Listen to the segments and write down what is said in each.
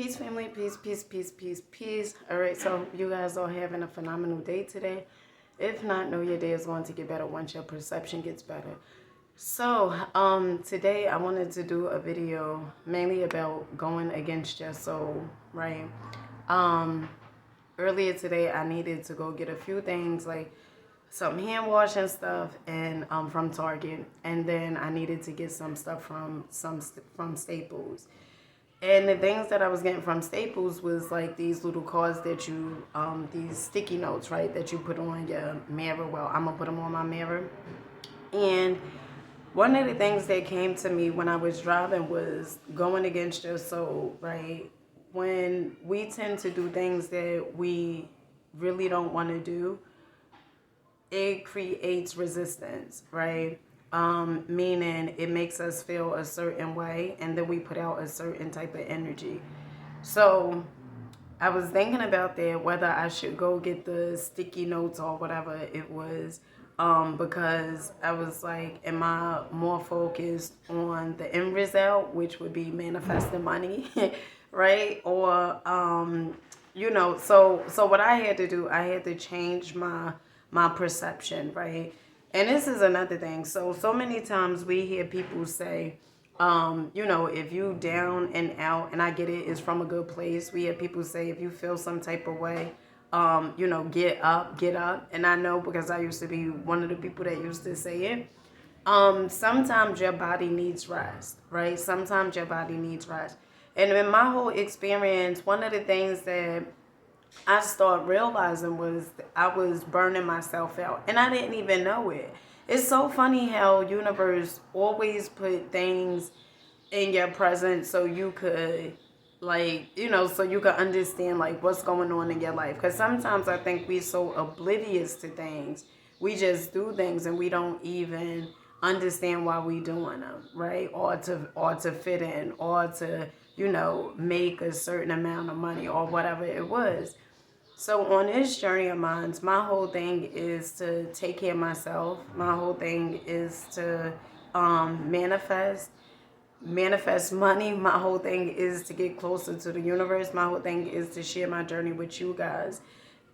Peace, family. Peace, peace, peace, peace, peace. All right, so you guys are having a phenomenal day today. If not, know your day is going to get better once your perception gets better. So, today I wanted to do a video mainly about going against your soul, right? Um, Earlier today I needed to go get a few things like some hand wash and stuff, and from Target, and then I needed to get some stuff from Staples. And the things that I was getting from Staples was like these little cards that you, these sticky notes, right, that you put on your mirror. Well, I'm going to put them on my mirror. And one of the things that came to me when I was driving was going against your soul, right? When we tend to do things that we really don't want to do, it creates resistance, right? Meaning it makes us feel a certain way, and then we put out a certain type of energy. So I was thinking about that, whether I should go get the sticky notes or whatever it was, because I was like, am I more focused on the end result, which would be manifesting money, right? Or, so what I had to do, I had to change my perception, right? And this is another thing. So many times we hear people say, if you down and out, and I get it, it's from a good place. We hear people say, if you feel some type of way, get up. And I know because I used to be one of the people that used to say it. Sometimes your body needs rest, right? Sometimes your body needs rest. And in my whole experience, one of the things that I started realizing was I was burning myself out, and I didn't even know it. It's so funny how universe always put things in your presence so you could, so you could understand like what's going on in your life. Because sometimes I think we're so oblivious to things, we just do things and we don't even understand why we doing them, right? Or to fit in, or to make a certain amount of money or whatever it was. So on this journey of mine, my whole thing is to take care of myself. My whole thing is to manifest money. My whole thing is to get closer to the universe. My whole thing is to share my journey with you guys.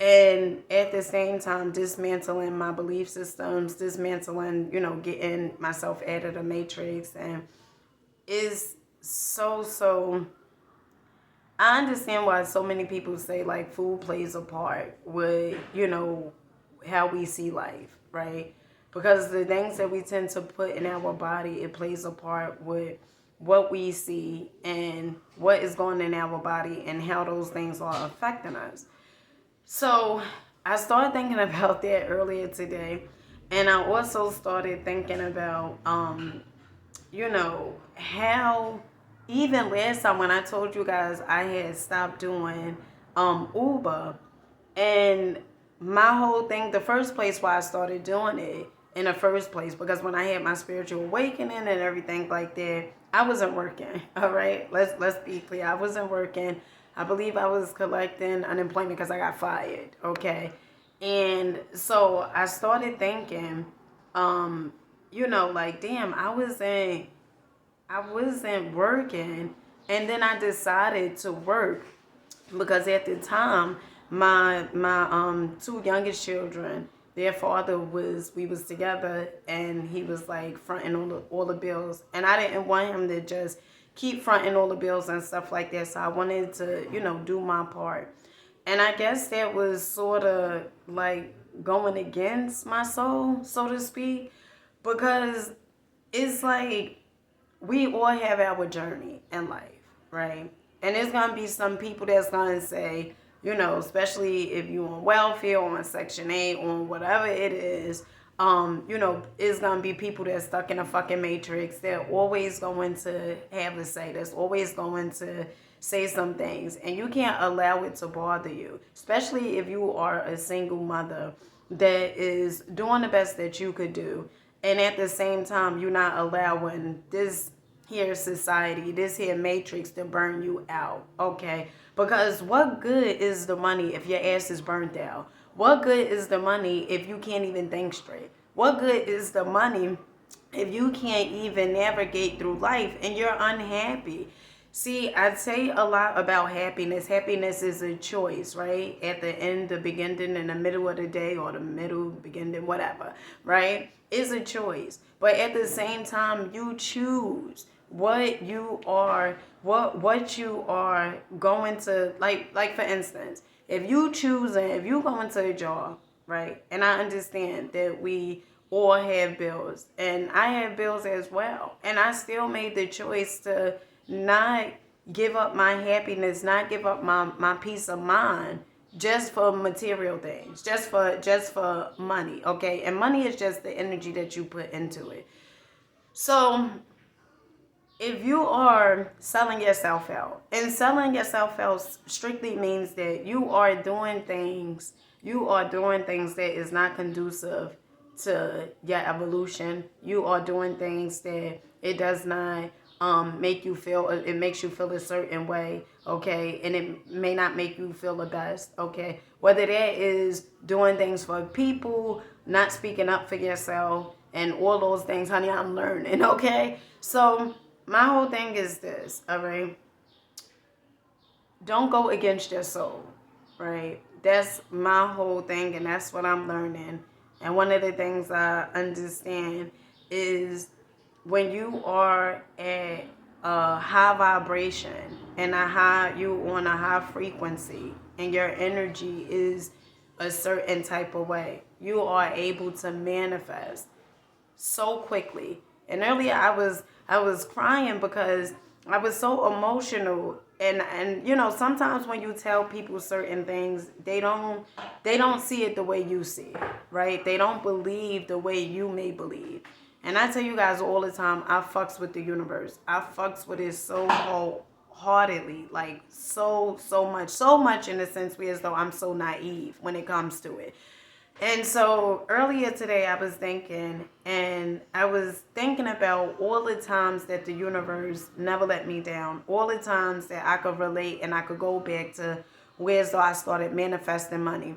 And at the same time, dismantling my belief systems, dismantling, getting myself out of the matrix. And is so I understand why so many people say like food plays a part with, how we see life, right? Because the things that we tend to put in our body, it plays a part with what we see and what is going in our body and how those things are affecting us. So I started thinking about that earlier today. And I also started thinking about, how even last time when I told you guys I had stopped doing Uber, and my whole thing, the first place why I started doing it in the first place, because when I had my spiritual awakening and everything like that, I wasn't working. All right, let's be clear, I wasn't working. I believe I was collecting unemployment because I got fired. Okay, and so I started thinking, like, damn, I wasn't working, and then I decided to work because at the time my two youngest children, their father we was together, and he was like fronting all the bills, and I didn't want him to just keep fronting all the bills and stuff like that, so I wanted to do my part. And I guess that was sort of like going against my soul, so to speak, because it's like we all have our journey in life, right? And there's going to be some people that's going to say, especially if you're on welfare or on Section 8 or whatever it is, it's going to be people that's stuck in a fucking matrix. They're always going to have a say. That's always going to say some things. And you can't allow it to bother you, especially if you are a single mother that is doing the best that you could do. And at the same time, you're not allowing this here society, this here matrix to burn you out, okay? Because what good is the money if your ass is burnt out? What good is the money if you can't even think straight? What good is the money if you can't even navigate through life and you're unhappy? See, I'd say a lot about happiness. Happiness is a choice, right? At the end, the beginning, in the middle of the day, or the middle, beginning, whatever, right? Is a choice. But at the same time, you choose what you are, what you are going to, like for instance, if you go into a job, right? And I understand that we all have bills, and I have bills as well. And I still made the choice to not give up my happiness, not give up my peace of mind just for material things, just for money, okay? And money is just the energy that you put into it. So if you are selling yourself out, and selling yourself out strictly means that you are doing things that is not conducive to your evolution. You are doing things that it does not make you feel, it makes you feel a certain way, okay? And it may not make you feel the best, okay? Whether that is doing things for people, not speaking up for yourself, and all those things, honey, I'm learning, okay? So my whole thing is this, all right? Don't go against your soul, right? That's my whole thing, and that's what I'm learning. And one of the things I understand is when you are at a high vibration and you on a high frequency, and your energy is a certain type of way, you are able to manifest so quickly. And earlier I was crying because I was so emotional. And sometimes when you tell people certain things, they don't see it the way you see it, right? They don't believe the way you may believe. And I tell you guys all the time, I fucks with the universe. I fucks with it so wholeheartedly, like so much in the sense where as though I'm so naive when it comes to it. And so earlier today I was thinking, and I was thinking about all the times that the universe never let me down, all the times that I could relate and I could go back to where as though I started manifesting money.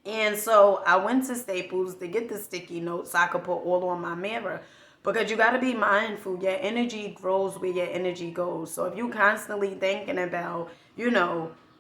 And so I went to Staples to get the sticky notes so I could put all on my mirror. Because you got to be mindful. Your energy grows where your energy goes. So if you constantly thinking about,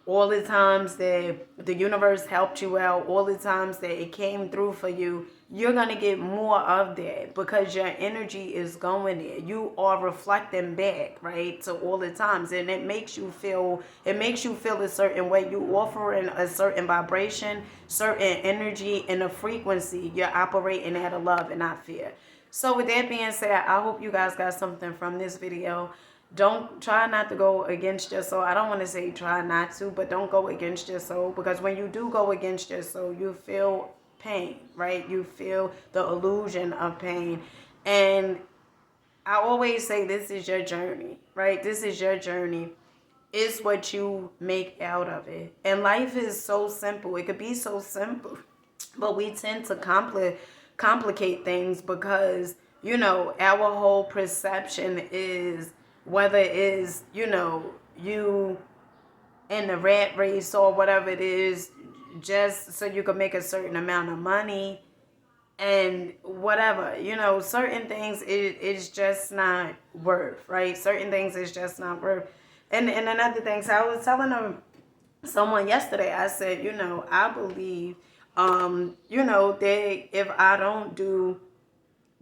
all the times that the universe helped you out, all the times that it came through for you, you're going to get more of that because your energy is going there. You are reflecting back, right, to all the times. And it makes you feel a certain way. You offering a certain vibration, certain energy, and a frequency. You're operating out of love and not fear. So with that being said, I hope you guys got something from this video. Don't try not to go against your soul. I don't want to say try not to, but don't go against your soul, because when you do go against your soul, you feel pain, right? You feel the illusion of pain. And I always say this is your journey, right? This is your journey. It's what you make out of it. And life is so simple. It could be so simple, but we tend to complicate things because, our whole perception is whether it is, you in the rat race or whatever it is, just so you can make a certain amount of money and whatever, certain things it's just not worth, right? Certain things is just not worth. And another thing, so I was telling someone yesterday, I said, I believe, that if I don't do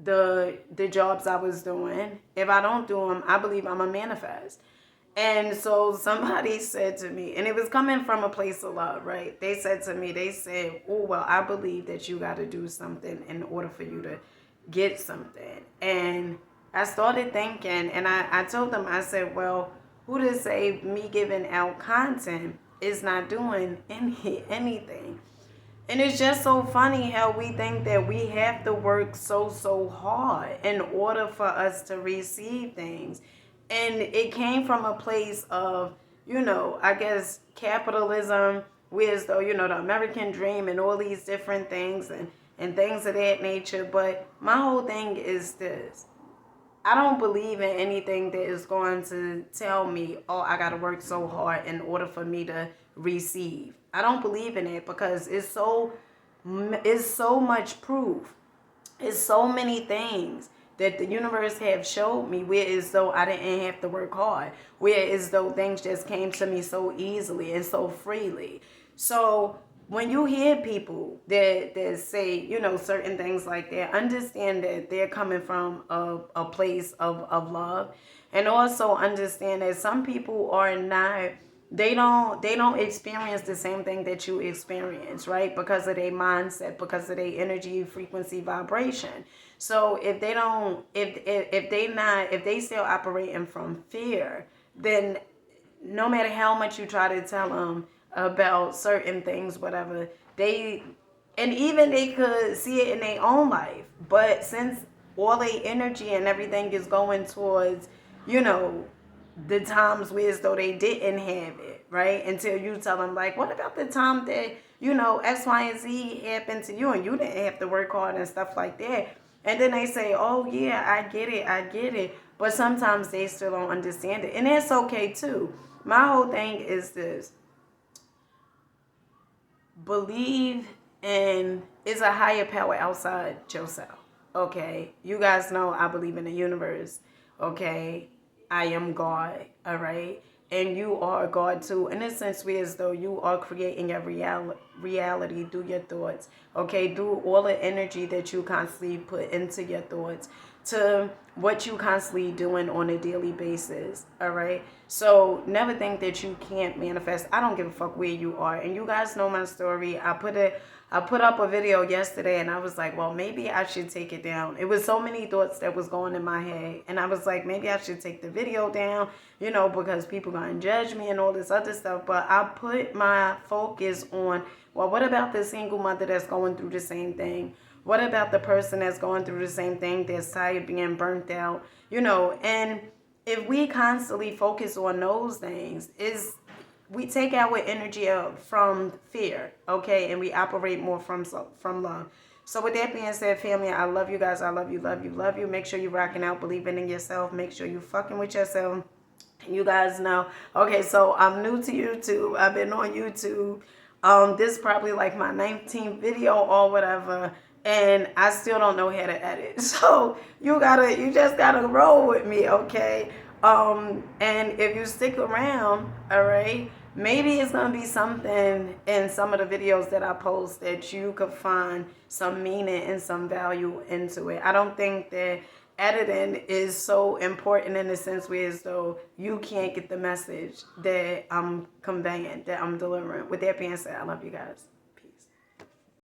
the jobs I was doing, if I don't do them, I believe I'm a manifest. And so somebody said to me, and it was coming from a place of love, right? They said, oh, well, I believe that you got to do something in order for you to get something. And I started thinking, and I told them, I said, well, who to say me giving out content is not doing anything? And it's just so funny how we think that we have to work so hard in order for us to receive things. And it came from a place of, I guess capitalism, whereas though, the American dream and all these different things and things of that nature. But my whole thing is this. I don't believe in anything that is going to tell me, oh, I got to work so hard in order for me to receive. I don't believe in it because it's so much proof. It's so many things that the universe have showed me, where as though I didn't have to work hard, where as though things just came to me so easily and so freely. So when you hear people that say, certain things like that, understand that they're coming from a place of love. And also understand that some people are not, they don't experience the same thing that you experience, right? Because of their mindset, because of their energy, frequency, vibration. So if they don't, if they still operating from fear, then no matter how much you try to tell them about certain things, whatever, and even they could see it in their own life. But since all their energy and everything is going towards, you know, the times where as though they didn't have it, right? Until you tell them, like, what about the time that, X, Y, and Z happened to you and you didn't have to work hard and stuff like that. And then they say, oh, yeah, I get it. But sometimes they still don't understand it. And that's okay, too. My whole thing is this. Believe in is a higher power outside yourself. Okay? You guys know I believe in the universe. Okay? I am God. All right? And you are God too. In a sense, where as though you are creating a reality through your thoughts. Okay? Through all the energy that you constantly put into your thoughts, to what you constantly doing on a daily basis. All right? So never think that you can't manifest. I don't give a fuck where you are. And you guys know my story. I put up a video yesterday and I was like, well, maybe I should take it down. It was so many thoughts that was going in my head. And I was like, maybe I should take the video down, because people going to judge me and all this other stuff. But I put my focus on, well, what about the single mother that's going through the same thing? What about the person that's going through the same thing, that's tired, being burnt out, and if we constantly focus on those things, we take our energy from fear, okay, and we operate more from love. So with that being said, family, I love you guys. I love you, love you, love you. Make sure you rocking out, believing in yourself. Make sure you fucking with yourself. You guys know. Okay, so I'm new to YouTube. I've been on YouTube. This is probably like my 19th video or whatever. And I still don't know how to edit. So you just gotta roll with me, okay? And if you stick around, all right, maybe it's gonna be something in some of the videos that I post that you could find some meaning and some value into it. I don't think that editing is so important in the sense where as though you can't get the message that I'm conveying, that I'm delivering. With that being said, I love you guys.